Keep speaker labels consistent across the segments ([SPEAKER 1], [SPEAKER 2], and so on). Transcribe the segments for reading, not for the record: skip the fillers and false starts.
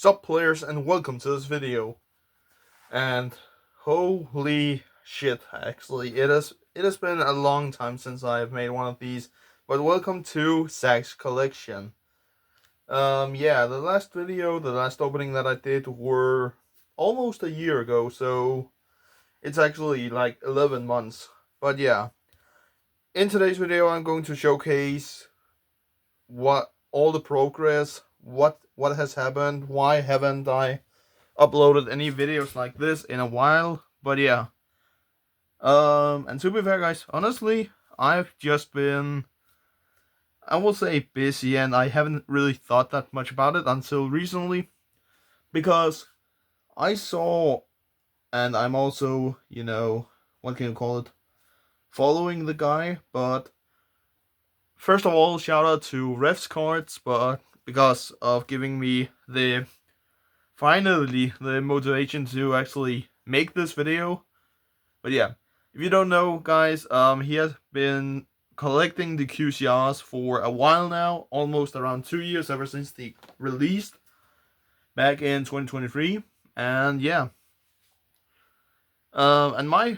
[SPEAKER 1] Sup players, and welcome to this video. And holy shit, actually it has been a long time since I have made one of these, but welcome to Zack's collection. Yeah, the last opening that I did were almost a year ago, so it's actually like 11 months. But yeah, in today's video I'm going to showcase what all the progress, what has happened, why haven't I uploaded any videos like this in a while. But yeah, and to be fair, guys, honestly, I've just been, I will say, busy, and I haven't really thought that much about it until recently, because I saw, and I'm also, what can you call it, following the guy. But first of all, shout out to Refs Cards, but because of giving me finally the motivation to actually make this video. But yeah, if you don't know, guys, he has been collecting the QCRs for a while now, almost around 2 years, ever since they released back in 2023. And yeah, I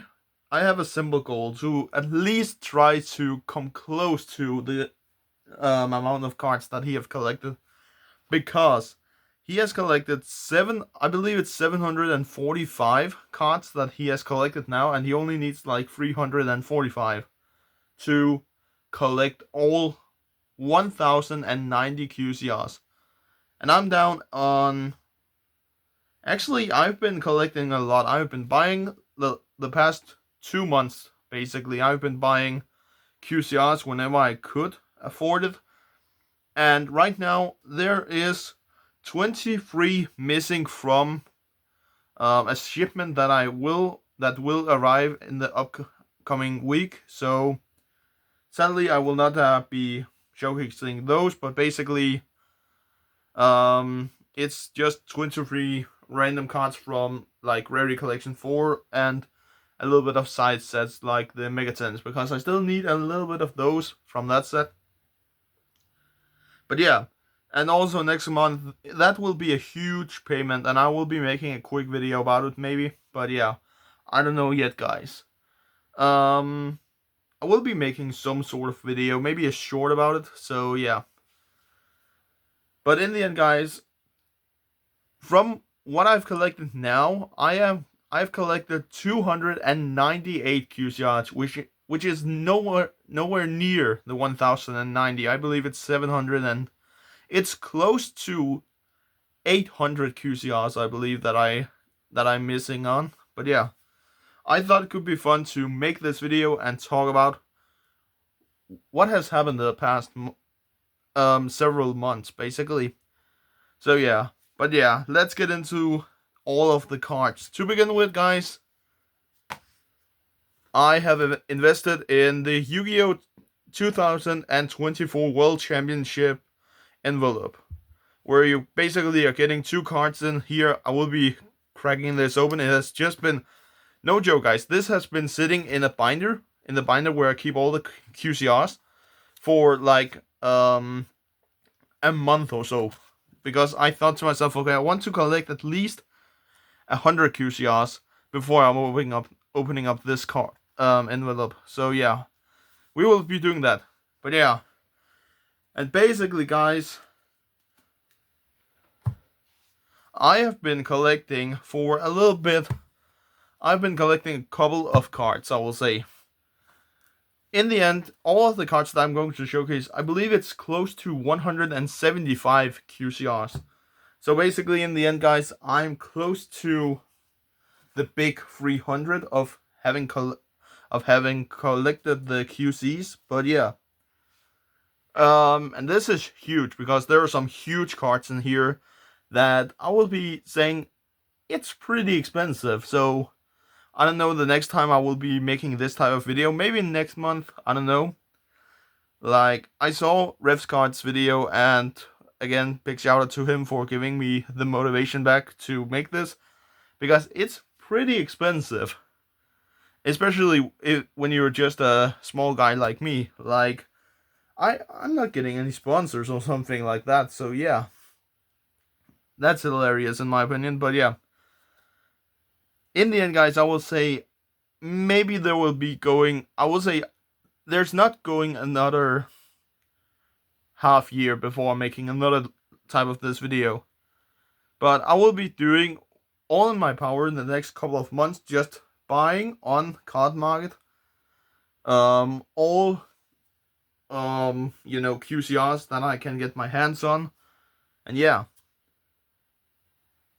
[SPEAKER 1] have a simple goal to at least try to come close to the amount of cards that he have collected, because he has collected I believe it's 745 cards that he has collected now, and he only needs like 345 to collect all 1090 QCRs. And I'm down on, actually, I've been collecting a lot. I've been buying the past 2 months, basically. I've been buying QCRs whenever I could afford it. And right now there is 23 missing from a shipment that will arrive in the upcoming week. So sadly, I will not be showcasing those, but basically, it's just 23 random cards from like Rarity Collection 4 and a little bit of side sets like the Megatens, because I still need a little bit of those from that set. But yeah, and also next month, that will be a huge payment, and I will be making a quick video about it maybe. But yeah, I don't know yet, guys. I will be making some sort of video, maybe a short about it, so yeah. But in the end, guys, from what I've collected now, I've collected 298 QCRs, which is nowhere near the 1090. I believe it's 700, and it's close to 800 QCRs, I believe, that I'm missing on. But yeah, I thought it could be fun to make this video and talk about what has happened in the past several months, basically. So yeah, but yeah, let's get into all of the cards. To begin with, guys, I have invested in the Yu-Gi-Oh! 2024 World Championship envelope, where you basically are getting 2 cards in here. I will be cracking this open. It has just been, no joke, guys, this has been sitting in the binder where I keep all the QCRs for like a month or so, because I thought to myself, okay, I want to collect at least 100 QCRs before I'm opening up this card envelope. So yeah, we will be doing that. But yeah, and basically, guys, I have been collecting for a little bit. I've been collecting a couple of cards, I will say. In the end, all of the cards that I'm going to showcase, I believe it's close to 175 QCRs. So basically, in the end, guys, I'm close to the big 300 of having collected the QCs. But yeah, and this is huge, because there are some huge cards in here that I will be saying it's pretty expensive. So I don't know, the next time I will be making this type of video, maybe next month, I don't know. Like, I saw Rev's Cards video, and again, big shout out to him for giving me the motivation back to make this, because it's pretty expensive, especially when you're just a small guy like me. Like, I'm not getting any sponsors or something like that, so yeah. That's hilarious in my opinion. But yeah, in the end, guys, I will say maybe there will be going. I will say there's not going another half year before making another type of this video. But I will be doing all in my power in the next couple of months, just buying on card market, all QCRs that I can get my hands on, and yeah.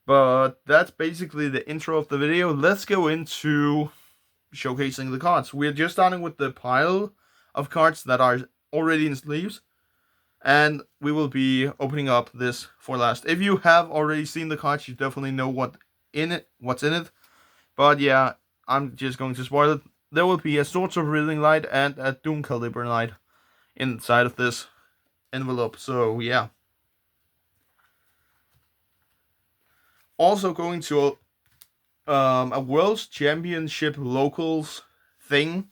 [SPEAKER 1] But that's basically the intro of the video. Let's go into showcasing the cards. We're just starting with the pile of cards that are already in sleeves, and we will be opening up this for last. If you have already seen the cards, you definitely know what's in it. But yeah, I'm just going to spoil it. There will be a Swords of Reeling Light and a Doom Caliber Light inside of this envelope. So yeah. Also going to a World's Championship Locals thing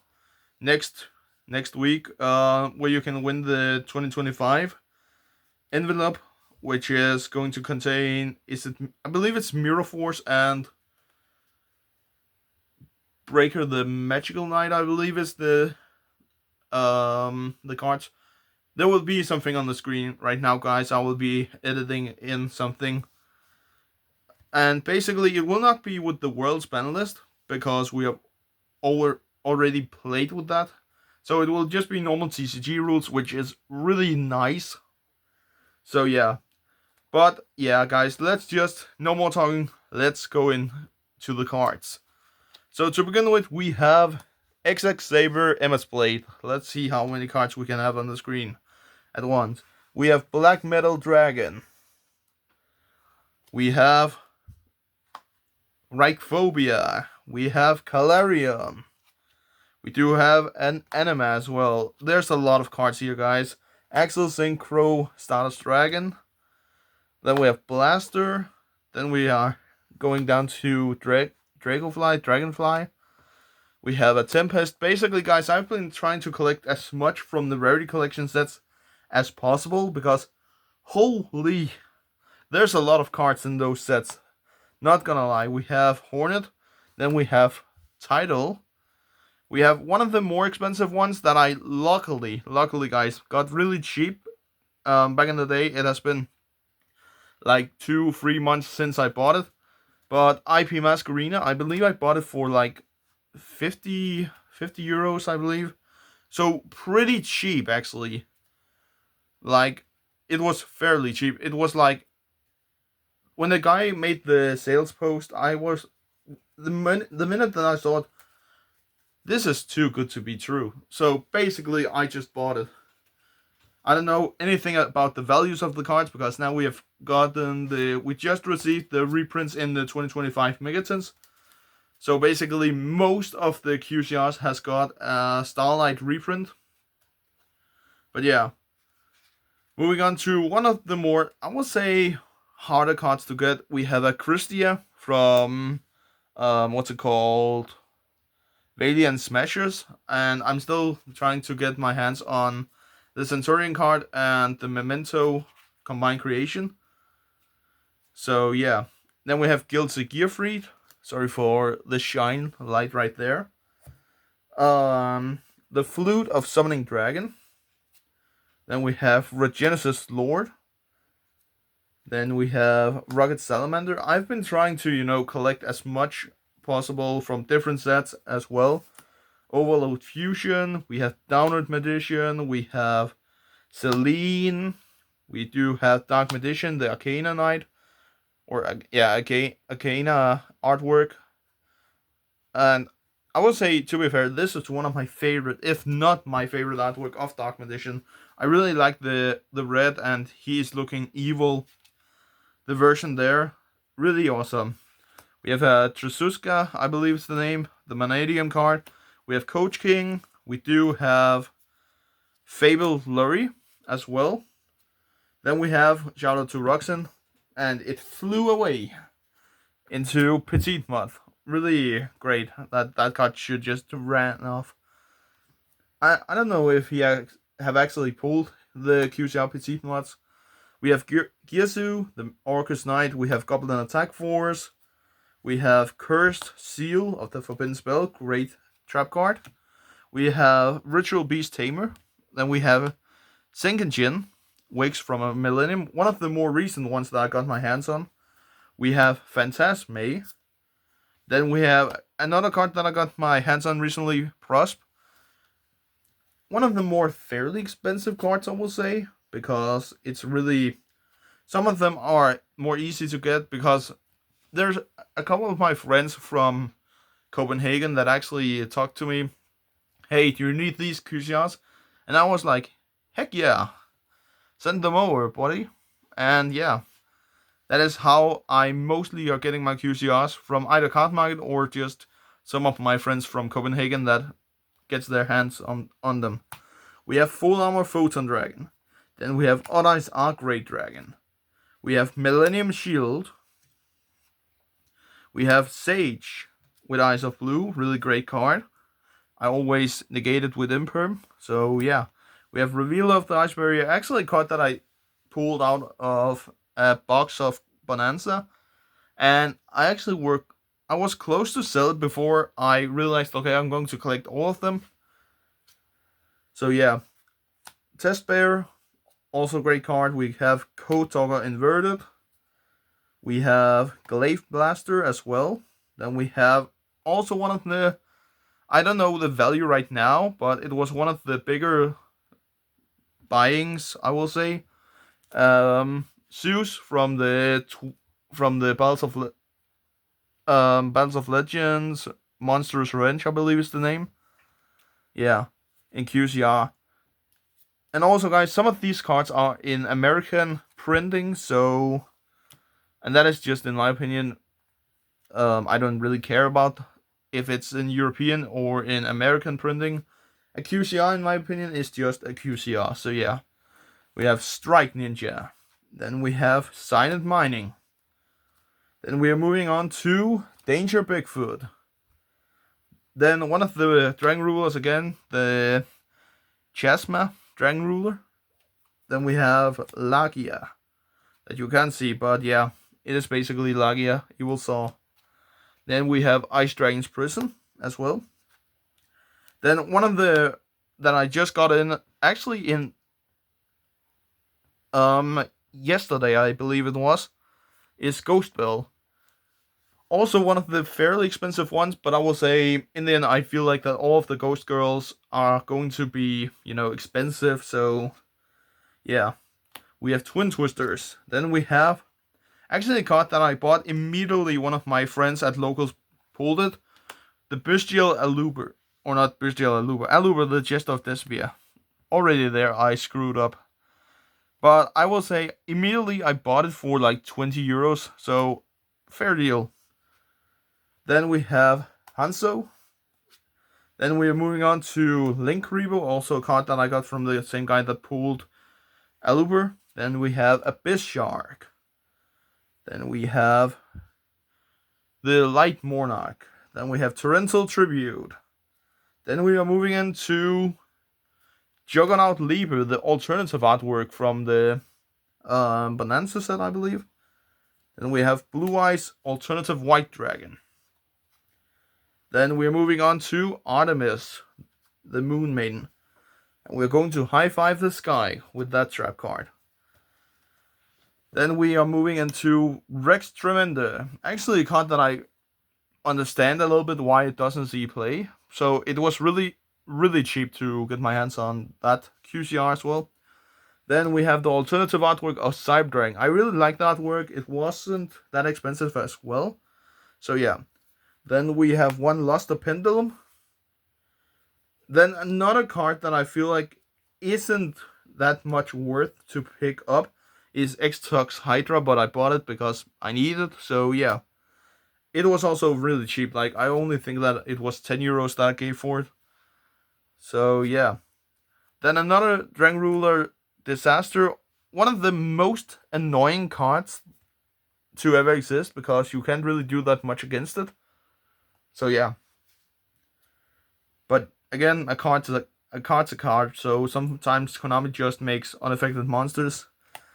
[SPEAKER 1] next week, where you can win the 2025 envelope, which is going to contain, I believe it's Mirror Force and Breaker the Magical Knight, I believe is the cards. There will be something on the screen right now, guys. I will be editing in something. And basically, it will not be with the world's ban list, because we have already played with that. So it will just be normal TCG rules, which is really nice. So yeah. But yeah, guys, let's just, no more talking, let's go into the cards. So to begin with, we have XX Saber MS Blade. Let's see how many cards we can have on the screen at once. We have Black Metal Dragon. We have Reichphobia. We have Calarium. We do have an Anima as well. There's a lot of cards here, guys. Axel Synchro Stardust Dragon. Then we have Blaster. Then we are going down to Dragonfly. We have a Tempest. Basically, guys, I've been trying to collect as much from the rarity collection sets as possible, because holy, there's a lot of cards in those sets. Not gonna lie. We have Hornet. Then we have Tidal. We have one of the more expensive ones that I luckily guys, got really cheap. Back in the day, it has been like 2-3 months since I bought it. But IP Masquerena, I believe I bought it for like 50 euros, I believe. So pretty cheap, actually. Like, it was fairly cheap. It was like, when the guy made the sales post, I was, the minute that I thought, this is too good to be true. So basically, I just bought it. I don't know anything about the values of the cards, because now we have gotten we just received the reprints in the 2025 Megatons. So basically, most of the QCRs has got a Starlight reprint. But yeah. Moving on to one of the more, I would say, harder cards to get. We have a Christia from, what's it called? Valiant Smashers. And I'm still trying to get my hands on the Centurion card and the Memento Combined Creation. So yeah. Then we have Guilty Gearfried. Sorry for the shine light right there. The Flute of Summoning Dragon. Then we have Regenesis Lord. Then we have Rugged Salamander. I've been trying to, collect as much possible from different sets as well. Overload Fusion. We have Downward Magician. We have Celine. We do have Dark Magician, the Arcana Knight. Or, yeah, Arcana artwork. And I would say, to be fair, this is one of my favorite, if not my favorite artwork of Dark Magician. I really like the red, and he's looking evil. The version there, really awesome. We have Tresuska, I believe is the name, the Manadium card. We have Coach King. We do have Fable Lurie as well. Then we have, shout out to Roxanne, and it flew away into Petite Moth. Really great. That card should just ran off. I don't know if he have actually pulled the QCR Petite Moths. We have Gyasu, the Orcus Knight. We have Goblin Attack Force. We have Cursed Seal of the Forbidden Spell. Great trap card. We have Ritual Beast Tamer. Then we have Senken Wakes from a Millennium. One of the more recent ones that I got my hands on. We have Phantasme. Then we have another card that I got my hands on recently, Prosp. One of the more fairly expensive cards, I will say, because it's really... Some of them are more easy to get because there's a couple of my friends from Copenhagen that actually talked to me. Hey, do you need these QCRs? And I was like, heck yeah. Send them over, buddy. And yeah. That is how I mostly are getting my QCRs, from either Card Market or just some of my friends from Copenhagen that gets their hands on them. We have Full Armor Photon Dragon. Then we have Odd Eyes Arc Great Dragon. We have Millennium Shield. We have Sage with Eyes of Blue, really great card. I always negate it with Imperm, so yeah. We have Revealer of the Ice Barrier, actually a card that I pulled out of a box of Bonanza, and I was close to sell it before I realized, okay, I'm going to collect all of them. So yeah, Test Bear, also great card. We have Code Talker Inverted. We have Glaive Blaster as well. Then we have also one of the, I don't know the value right now, but it was one of the bigger buyings, I will say. Zeus from the Battles of Legends, Monstrous Revenge, I believe is the name. Yeah, in QCR. And also, guys, some of these cards are in American printing, so, and that is just in my opinion. I don't really care about if it's in European or in American printing. A QCR, in my opinion, is just a QCR. So yeah, we have Strike Ninja. Then we have Silent Mining. Then we are moving on to Danger Bigfoot. Then one of the Dragon Rulers again, the Chasma Dragon Ruler. Then we have Lagia, that you can't see, but yeah, it is basically Lagia, Evil Saw. Then we have Ice Dragon's Prison as well. Then one of the that I just got in, actually in yesterday, I believe it was, is Ghost Bell. Also one of the fairly expensive ones, but I will say in the end I feel like that all of the Ghost Girls are going to be, expensive, so yeah. We have Twin Twisters. Then we have actually a card that I bought immediately. One of my friends at Locals pulled it. The Bestial Aluber. Or not Bestial Aluber. Aluber, the Jest of Despia. Already there, I screwed up. But I will say, immediately I bought it for like 20 euros. So, fair deal. Then we have Hanzo. Then we are moving on to Link Rebo. Also a card that I got from the same guy that pulled Aluber. Then we have Abyss Shark. Then we have the Light Monarch. Then we have Torrential Tribute. Then we are moving into Juggernaut Leaper, the alternative artwork from the Bonanza set, I believe. Then we have Blue Eyes Alternative White Dragon. Then we're moving on to Artemis, the Moon Maiden. And we're going to high five the sky with that trap card. Then we are moving into Rex Tremenda. Actually a card that I understand a little bit why it doesn't see play. So it was really, really cheap to get my hands on that QCR as well. Then we have the alternative artwork of Cyberdragon. I really like that artwork. It wasn't that expensive as well. So yeah. Then we have one Luster Pendulum. Then another card that I feel like isn't that much worth to pick up is X-Tux Hydra, but I bought it because I need it. So yeah. It was also really cheap. Like, I only think that it was 10 euros that I gave for it. So yeah. Then another Dragon Ruler Disaster. One of the most annoying cards to ever exist, because you can't really do that much against it. So yeah. But again, a card's a card, so sometimes Konami just makes unaffected monsters.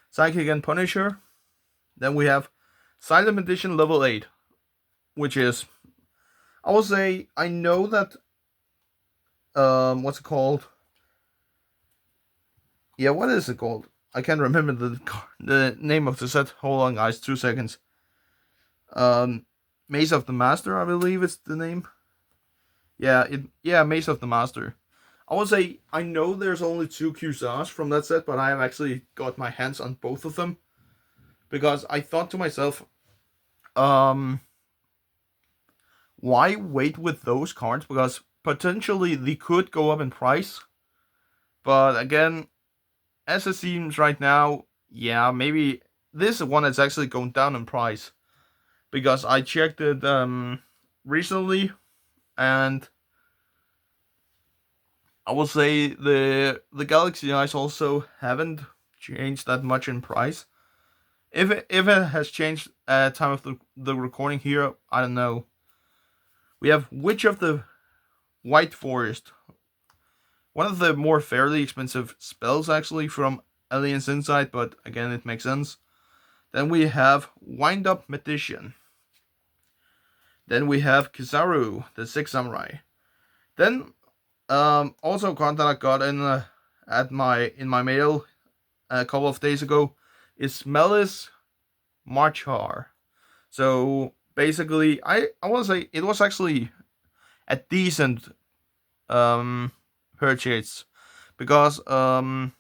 [SPEAKER 1] Psychic and Punisher. Then we have Silent Edition level 8, which is, I will say, I know that, what's it called? Yeah, what is it called? I can't remember the name of the set. Hold on, guys, 2 seconds. Maze of the Master, I believe it's the name. Yeah, Maze of the Master. I would say I know there's only 2 QSRs from that set, but I have actually got my hands on both of them because I thought to myself, why wait with those cards? Because potentially they could go up in price. But again, as it seems right now, yeah, maybe this one is actually going down in price. Because I checked it recently, and I will say the Galaxy Eyes also haven't changed that much in price. If it has changed at time of the recording here, I don't know. We have Witch of the White Forest. One of the more fairly expensive spells actually from Aliens Insight, but again it makes sense. Then we have Wind Up Magician. Then we have Kizaru, the Sixth Samurai. Then also a card that I got in my mail a couple of days ago is Melis Marchar. So basically, I want to say it was actually a decent purchase because when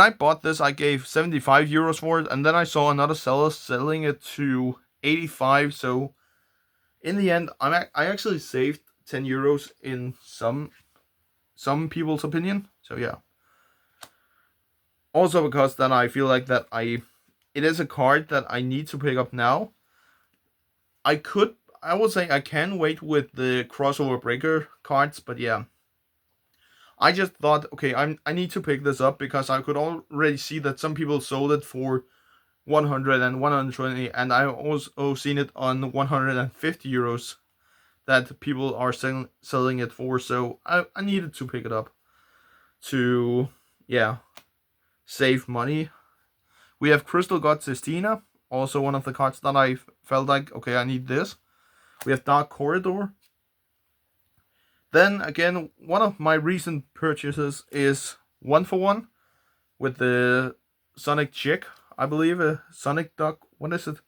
[SPEAKER 1] I bought this, I gave 75 euros for it, and then I saw another seller selling it to 85. So in the end, I actually saved 10 euros in some people's opinion. So yeah. Also because then I feel like that it is a card that I need to pick up now. I would say I can wait with the crossover breaker cards, but yeah. I just thought, okay, I need to pick this up because I could already see that some people sold it for 100 and 120, and I also seen it on 150 euros that people are selling it for, so I needed to pick it up to, yeah, save money. We have Crystal God Sistina, also one of the cards that I felt like, okay, I need this. We have Dark Corridor. Then again, one of my recent purchases is 1-for-1 with the Sonic Chick, I believe, a Sonic Duck, what is it?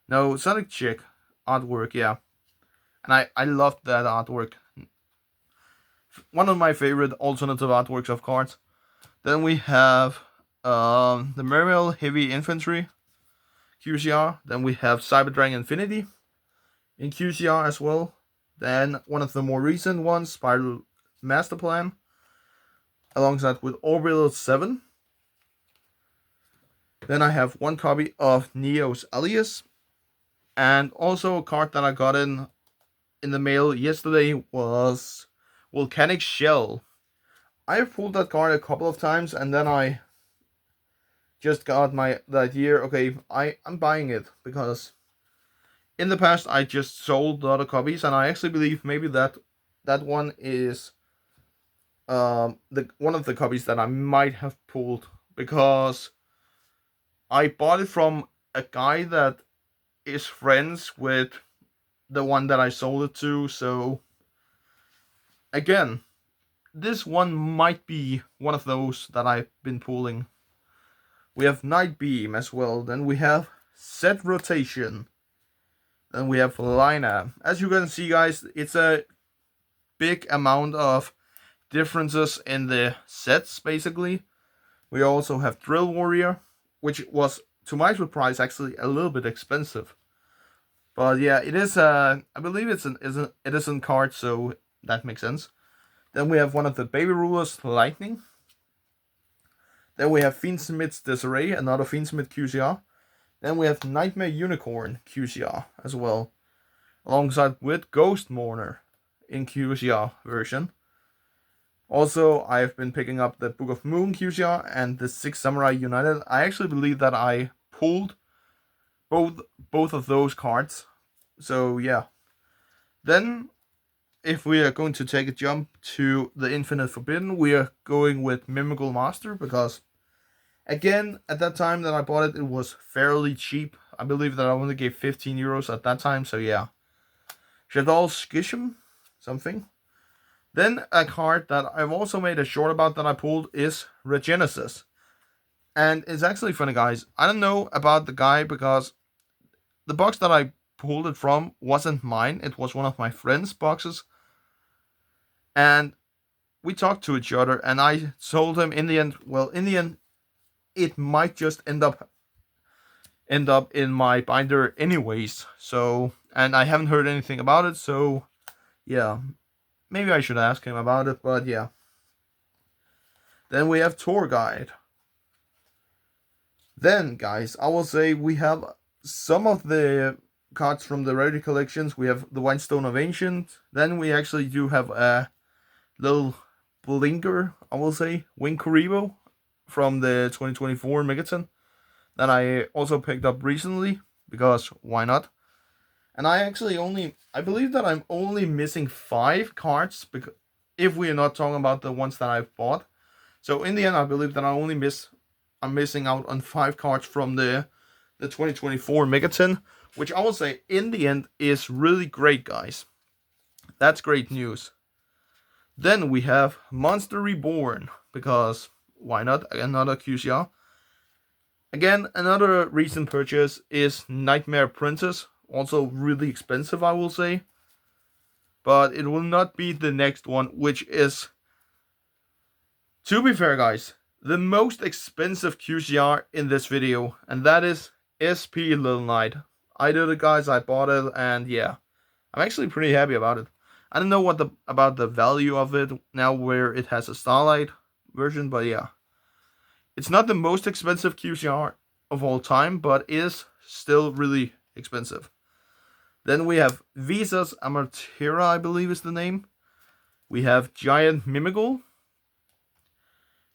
[SPEAKER 1] No, Sonic Chick artwork, yeah. And I loved that artwork. One of my favorite alternative artworks of cards. Then we have the Mermail Heavy Infantry QCR. Then we have Cyberdragon Infinity in QCR as well. Then one of the more recent ones, Spiral Master Plan, alongside with Orbital 7. Then I have one copy of Neo's Alias. And also a card that I got in the mail yesterday was Volcanic Shell. I've pulled that card a couple of times, and then I just got the idea, okay, I'm buying it, because in the past I just sold the other copies, and I actually believe maybe that one is the one of the copies that I might have pulled, because I bought it from a guy that is friends with the one that I sold it to, so again, this one might be one of those that I've been pulling. We have Night Beam as well. Then we have Set Rotation. Then we have Lina. As you can see, guys, it's a big amount of differences in the sets, basically. We also have Drill Warrior, which was, to my surprise, actually a little bit expensive. But yeah, it is. I believe it's an Edison card, so that makes sense. Then we have one of the Baby Rulers, Lightning. Then we have Fiendsmith's Disarray, another Fiendsmith QCR. Then we have Nightmare Unicorn QCR as well, alongside with Ghost Mourner in QCR version. Also, I've been picking up the Book of Moon QCR and the Six Samurai United. I actually believe that I pulled both of those cards. So yeah. Then, if we are going to take a jump to the Infinite Forbidden, we are going with Mimical Master, because Again, at that time that I bought it, it was fairly cheap. I believe that I only gave 15 euros at that time, so yeah. Jadal Skisham, something. Then a card that I've also made a short about that I pulled is Regenesis. And it's actually funny, guys. I don't know about the guy because the box that I pulled it from wasn't mine. It was one of my friend's boxes. And we talked to each other, and I told him in the end, it might just end up in my binder anyways. So, and I haven't heard anything about it, so yeah, maybe I should ask him about it, but yeah. Then we have Tour Guide. Then, guys, I will say we have some of the cards from the rarity collections. We have the Whinstone of Ancient. Then we actually do have a little blinker, I will say, Winkaribo from the 2024 Megaton that I also picked up recently, because why not? And I believe that I'm only missing 5 cards, because if we are not talking about the ones that I've bought. So in the end, I believe that I'm missing out on 5 cards from the 2024 Megaton, which I will say in the end is really great, guys. That's great news. Then we have Monster Reborn, because why not? Another QCR. Again, another recent purchase is Nightmare Princess. Also really expensive, I will say. But it will not be the next one, which is, to be fair, guys, the most expensive QCR in this video. And that is SP Little Knight. I did it, guys. I bought it, and yeah, I'm actually pretty happy about it. I don't know about the value of it now where it has a Starlight version, but yeah. It's not the most expensive QCR of all time, but is still really expensive. Then we have Visas Amartera, I believe is the name. We have Giant Mimigal.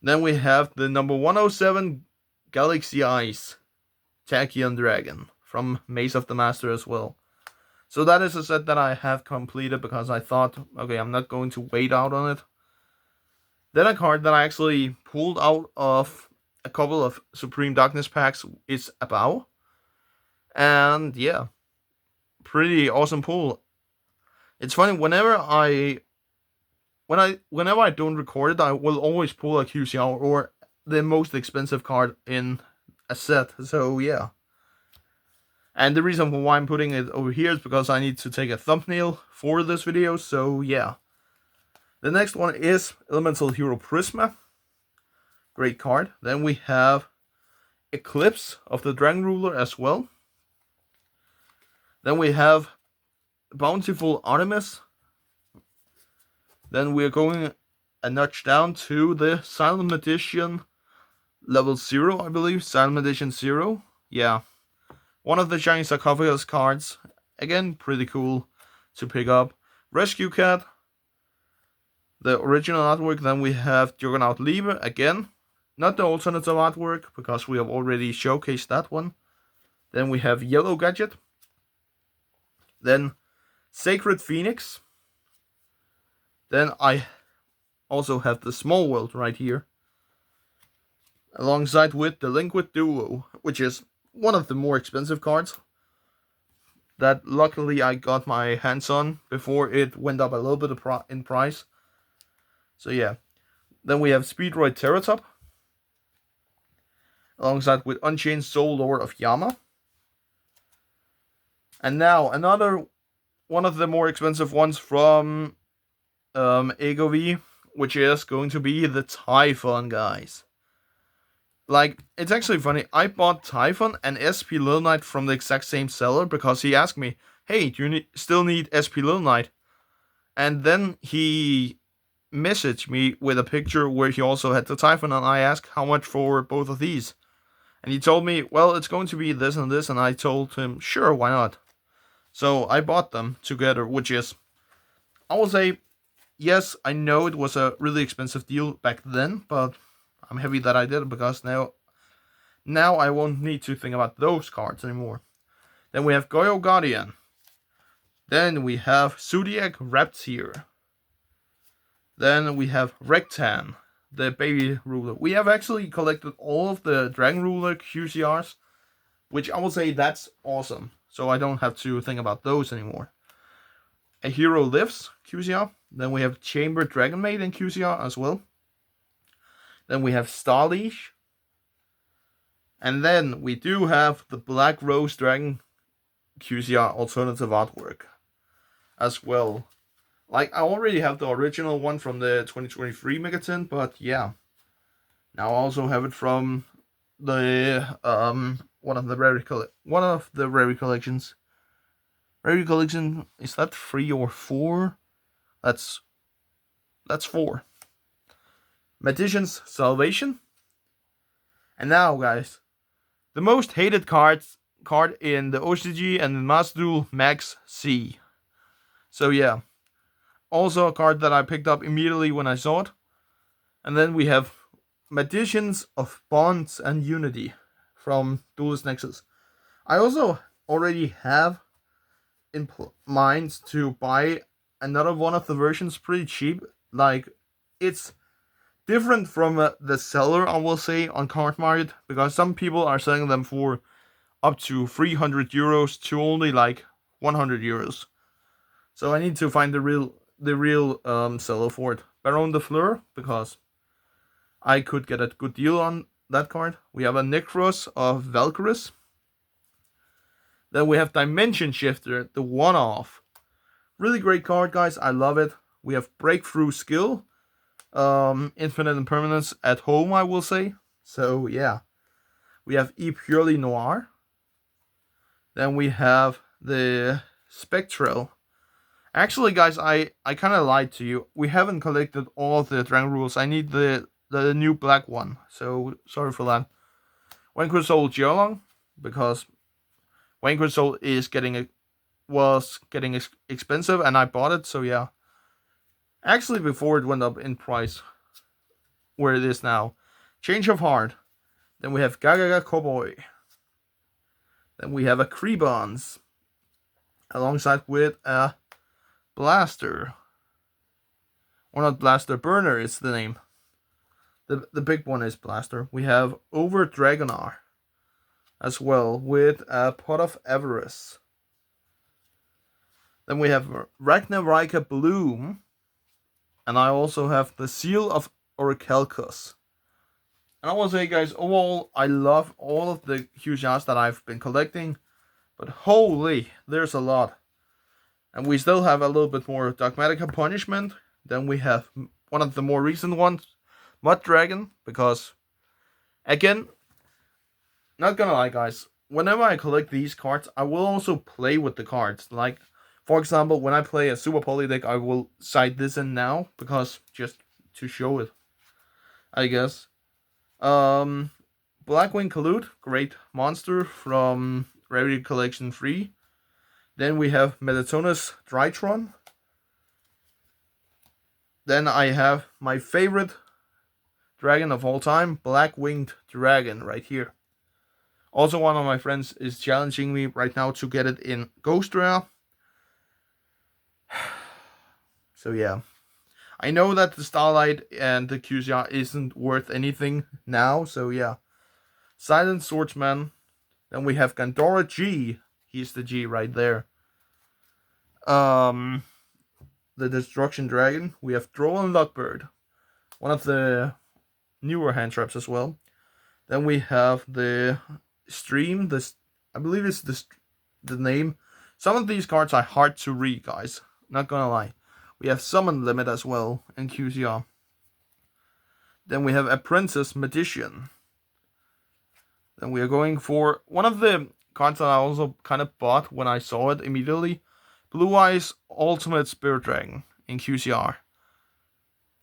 [SPEAKER 1] Then we have the number 107 Galaxy Ice Tachyon Dragon from Maze of the Master as well. So that is a set that I have completed because I thought, okay, I'm not going to wait out on it. Then a card that I actually pulled out of a couple of Supreme Darkness packs is a Bow. And yeah, pretty awesome pull. It's funny, whenever I don't record it, I will always pull a QCR or the most expensive card in a set. So yeah. And the reason why I'm putting it over here is because I need to take a thumbnail for this video, so yeah. The next one is Elemental Hero Prisma. Great card. Then we have Eclipse of the Dragon Ruler as well. Then we have Bountiful Artemis. Then we're going a notch down to the Silent Magician level 0, I believe. Silent Magician 0. Yeah. One of the Shiny Sarcophagus cards. Again, pretty cool to pick up. Rescue Cat. The original artwork. Then we have Juggernaut Liebe. Again, not the alternative artwork, because we have already showcased that one. Then we have Yellow Gadget. Then Sacred Phoenix. Then I also have the Small World right here. Alongside with the Liquid Duo, which is one of the more expensive cards that luckily I got my hands on before it went up a little bit in price. So yeah. Then we have Speedroid Terratop. Alongside with Unchained Soul Lord of Yama. And now another one of the more expensive ones from Egovie, which is going to be the Typhon, guys. Like, it's actually funny. I bought Typhon and SP Little Knight from the exact same seller because he asked me, hey, do you still need SP Little Knight? And then he messaged me with a picture where he also had the Typhon, and I asked how much for both of these. And he told me, well, it's going to be this and this, and I told him, sure, why not? So I bought them together, which is, I will say, yes, I know it was a really expensive deal back then, but I'm happy that I did it because now I won't need to think about those cards anymore. Then we have Goyo Guardian. Then we have Zodiac Raptor. Then we have Rectan, the baby ruler. We have actually collected all of the Dragon Ruler QCRs, which I will say that's awesome. So I don't have to think about those anymore. A Hero Lives QCR. Then we have Chamber Dragon Maid in QCR as well. Then we have Starleash. And then we do have the Black Rose Dragon QCR alternative artwork as well. Like, I already have the original one from the 2023 Megatin, but yeah. Now I also have it from the one of the rare collections. Rare collection, is that 3 or 4? That's 4. Magician's Salvation. And now, guys, the most hated card in the OCG and the Master Duel Max C. So yeah. Also a card that I picked up immediately when I saw it. And then we have Magicians of Bonds and Unity from Duelist Nexus. I also already have in mind to buy another one of the versions pretty cheap. Like, it's different from the seller, I will say, on Card Market, because some people are selling them for up to 300 euros to only like 100 euros. So I need to find the real seller for it. Baron de Fleur, because I could get a good deal on that card. We have a Necros of Valkyries. Then we have Dimension Shifter, the one-off. Really great card, guys. I love it. We have Breakthrough Skill. Infinite Impermanence at home, I will say. So, yeah. We have E Purely Noir. Then we have the Spectral. Actually, guys, I kind of lied to you. We haven't collected all of the Dragon Rules. I need the new black one. So, sorry for that. Vanquish Soul Geolong, because Vanquish Soul is was getting expensive, and I bought it, so yeah. Actually, before it went up in price, where it is now. Change of Heart. Then we have Gagaga Cowboy. Then we have a Krebons, alongside with a Blaster. Or not Blaster, Burner is the name. The big one is Blaster. We have Over Dragonar as well, with a Pot of Avarice. Then we have Ragnarika Bloom. And I also have the Seal of Orichalcos. And I will say, guys, overall, I love all of the QCRs that I've been collecting. But holy, there's a lot. And we still have a little bit more Dogmatica Punishment. Then we have one of the more recent ones, Mud Dragon. Because, again, not gonna lie, guys, whenever I collect these cards, I will also play with the cards. Like, for example, when I play a Super Poly deck, I will side this in now, because just to show it, I guess. Blackwing Collude, great monster from Rarity Collection 3. Then we have Metatonus Drytron. Then I have my favorite dragon of all time, Black Winged Dragon, right here. Also, one of my friends is challenging me right now to get it in Ghost Rare. So yeah, I know that the Starlight and the QCR isn't worth anything now, so yeah. Silent Swordsman. Then we have Gandora G. He's the G right there. The Destruction Dragon. We have Droll Lockbird. One of the newer hand traps as well. Then we have the Stream. I believe it's the name. Some of these cards are hard to read, guys. Not gonna lie. We have Summon Limit as well in QCR. Then we have Apprentice Magician. Then we are going for one of the cards that I also kind of bought when I saw it immediately. Blue Eyes Ultimate Spirit Dragon in QCR.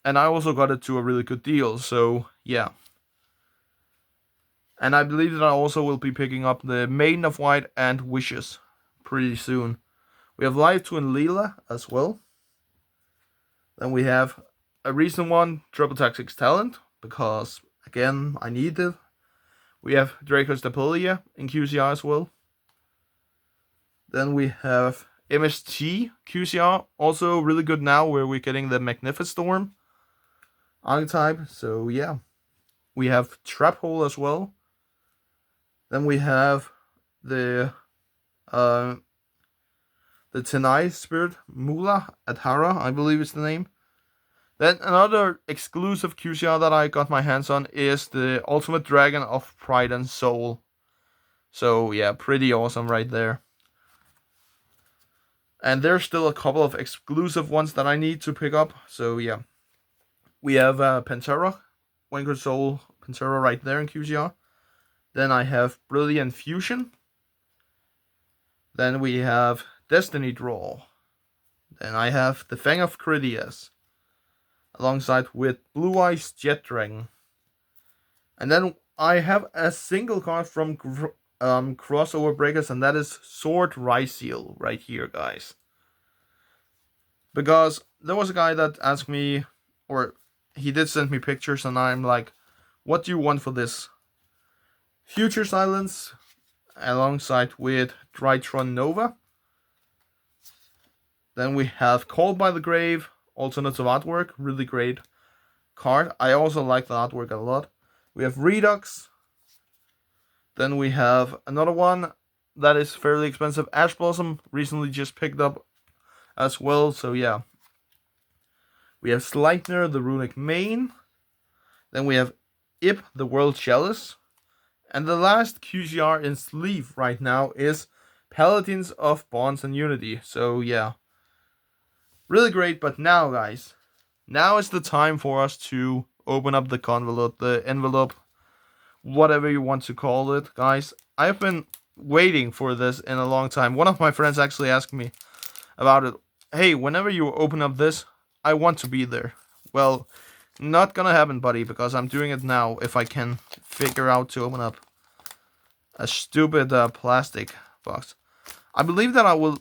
[SPEAKER 1] And I also got it to a really good deal, so yeah. And I believe that I also will be picking up the Maiden of White and Wishes pretty soon. We have Live Twin Leela as well. Then we have a recent one, Triple Tactics Talent, because, again, I need it. We have Draco's Dapilia in QCR as well. Then we have MST QCR, also really good now, where we're getting the Magnificent Storm. archetype. So yeah, we have Trap Hole as well. Then we have the uh, the Tenai Spirit Mula Adhara, I believe is the name. Then another exclusive QCR that I got my hands on is the Ultimate Dragon of Pride and Soul. So yeah, pretty awesome right there. And there's still a couple of exclusive ones that I need to pick up. So yeah, we have Pantera, Wanker Soul Pantera right there in QCR. Then I have Brilliant Fusion. Then we have Destiny Draw. Then I have the Fang of Critias, alongside with Blue Eyes Jet Dragon. And then I have a single card from Crossover Breakers, and that is Sword Ryseal right here, guys. Because there was a guy that asked me, or he did send me pictures, and I'm like, what do you want for this? Future Silence, alongside with Drytron Nova. Then we have Called by the Grave, alternative artwork, really great card. I also like the artwork a lot. We have Redux. Then we have another one that is fairly expensive, Ash Blossom, recently just picked up as well, so yeah. We have Sleipnir, the Runic Mane. Then we have Ip, the World Chalice. And the last QCR in sleeve right now is Paladins of Bonds and Unity. So yeah, really great. But now, guys, now is the time for us to open up the envelope, whatever you want to call it, guys. I've been waiting for this in a long time. One of my friends actually asked me about it. Hey, whenever you open up this, I want to be there. Well, not gonna happen, buddy, because I'm doing it now if I can figure out to open up a stupid plastic box. I believe that I will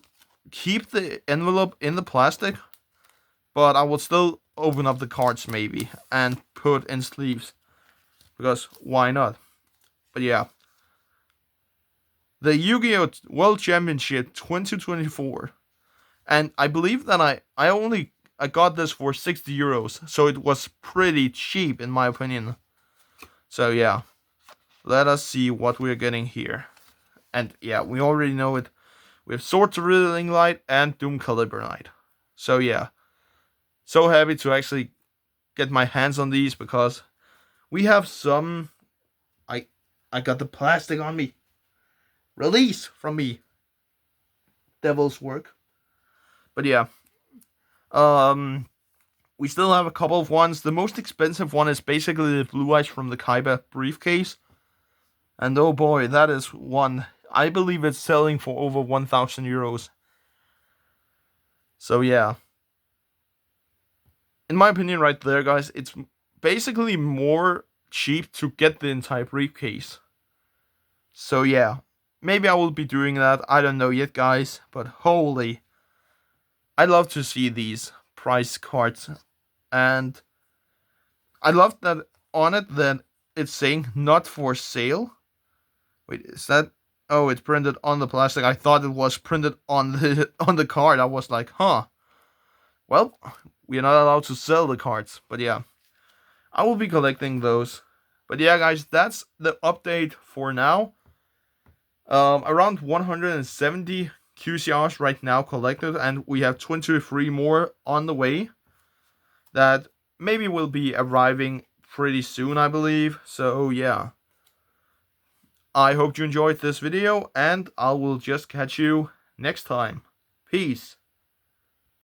[SPEAKER 1] keep the envelope in the plastic, but I will still open up the cards maybe and put in sleeves, because why not? But yeah, the Yu-Gi-Oh! World Championship 2024, and I believe that I got this for 60 euros, so it was pretty cheap in my opinion. So yeah, let us see what we're getting here. And yeah, we already know it. We have Sword to Reeling Light and Doom Caliber Knight. So yeah, so happy to actually get my hands on these, because we have some. I got the plastic on me. Release from me. Devil's work. But yeah, we still have a couple of ones. The most expensive one is basically the Blue Eyes from the Kaiba briefcase. And oh boy, that is one. I believe it's selling for over 1,000 euros. So yeah. In my opinion right there, guys, it's basically more cheap to get the entire briefcase. So yeah, maybe I will be doing that. I don't know yet, guys. But holy, I love to see these price cards. And I love that on it that it's saying not for sale. Wait, is that? Oh, it's printed on the plastic. I thought it was printed on the card. I was like, huh. Well, we are not allowed to sell the cards, but yeah, I will be collecting those. But yeah, guys, that's the update for now. Around 170 QCRs right now collected, and we have 23 more on the way that maybe will be arriving pretty soon, I believe. So yeah, I hope you enjoyed this video, and I will just catch you next time. Peace.